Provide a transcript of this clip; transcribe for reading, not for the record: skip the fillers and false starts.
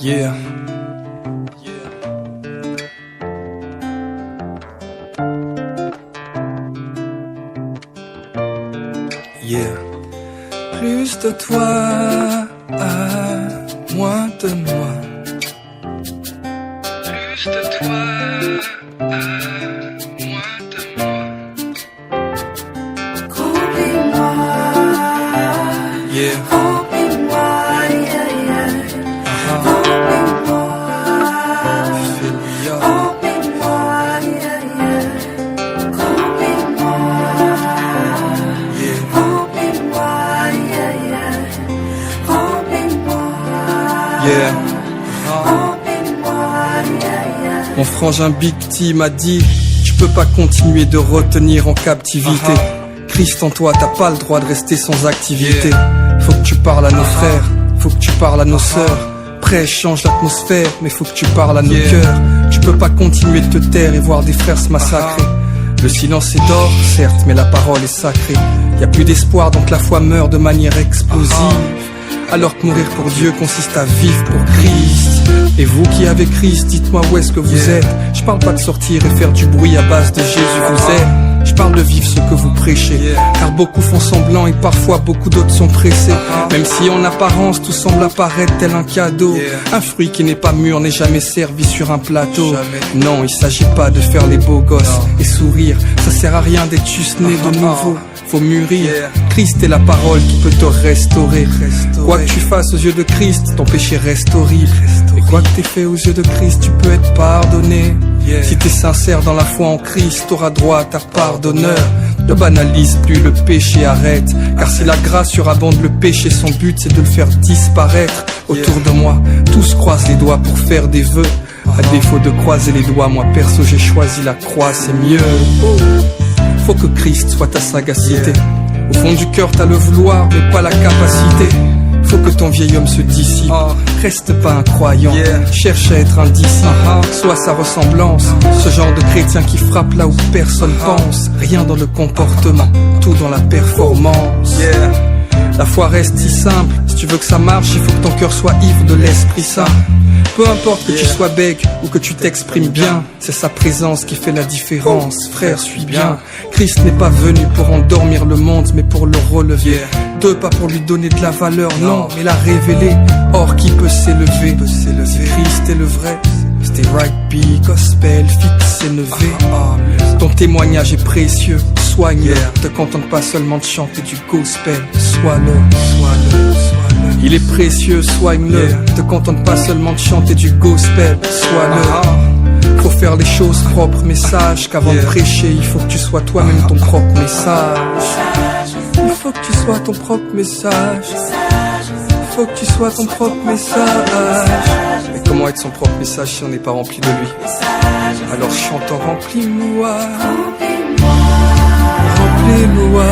Yeah. Yeah. Plus de toi, moins de moi. Plus de toi, moins de moi. Remplis-moi, Yeah. remplis-moi, yeah, yeah. Remplis-moi, Fill-me up. remplis-moi, yeah, yeah. Remplis-moi, Yeah. remplis-moi, yeah, yeah. Remplis-moi, Yeah. remplis-moi, yeah, yeah. Mon frangin Big T m'a dit, tu peux pas continuer de retenir en captivité. Christ en toi, t'as pas le droit de rester sans activité. Faut que tu parles à nos frères, faut que tu parles à nos sœurs. Prêche, change l'atmosphère, mais faut que tu parles à nos cœurs. Tu peux pas continuer de te taire et voir des frères se massacrer. Le silence est d'or, certes, mais la parole est sacrée. Y a plus d'espoir, donc la foi meurt de manière explosive. Alors que mourir pour Dieu consiste à vivre pour Christ. Et vous qui avez Christ, dites-moi où est-ce que vous êtes. Je parle pas de sortir et faire du bruit à base de Jésus vous aide. Je parle de vivre ce que vous prêchez. Car beaucoup font semblant et parfois beaucoup d'autres sont pressés. Même si en apparence tout semble apparaître tel un cadeau. Un fruit qui n'est pas mûr n'est jamais servi sur un plateau. Non, il s'agit pas de faire les beaux gosses et sourire. Ça sert à rien d'être juste né de nouveau. Faut mûrir. Christ est la parole qui peut te restaurer. Quoi que tu fasses aux yeux de Christ, ton péché reste horrible. Et quoi que t'aies fait aux yeux de Christ, tu peux être pardonné. Si t'es sincère dans la foi en Christ, t'auras droit à ta part d'honneur. Ne banalise plus le péché, arrête. Car si la grâce surabonde le péché, son but c'est de le faire disparaître. Autour de moi, tous croisent les doigts pour faire des vœux. À défaut de croiser les doigts, moi perso j'ai choisi la croix, c'est mieux. Faut que Christ soit ta sagacité. Au fond du cœur t'as le vouloir mais pas la capacité. Faut que ton vieil homme se dissipe. Reste pas un croyant, cherche à être un disciple. Sois sa ressemblance, ce genre de chrétien qui frappe là où personne pense. Rien dans le comportement, tout dans la performance. La foi reste si simple, si tu veux que ça marche, il faut que ton cœur soit ivre de l'Esprit Saint. Peu importe que tu sois bègue ou que tu t'exprimes bien, c'est sa présence qui fait la différence. Frère, suis bien. Christ n'est pas venu pour endormir le monde, mais pour le relever. Pas pour lui donner de la valeur, non, mais la révéler. Or, qui peut s'élever? Si Christ est le vrai, stay right, be gospel, fixe et nevé. Ton témoignage est précieux, soigne-le. Te contente pas seulement de chanter du gospel, sois-le. Il est précieux, soigne-le. Te contente pas seulement de chanter du gospel, sois-le. Faut faire les choses propres, mais sache qu'avant de prêcher, il faut que tu sois toi-même ton propre message. Il faut que tu sois ton propre message. Il faut que tu sois ton propre message. Mais comment être son propre message si on n'est pas rempli de lui? Alors chantons, remplis-moi, remplis-moi.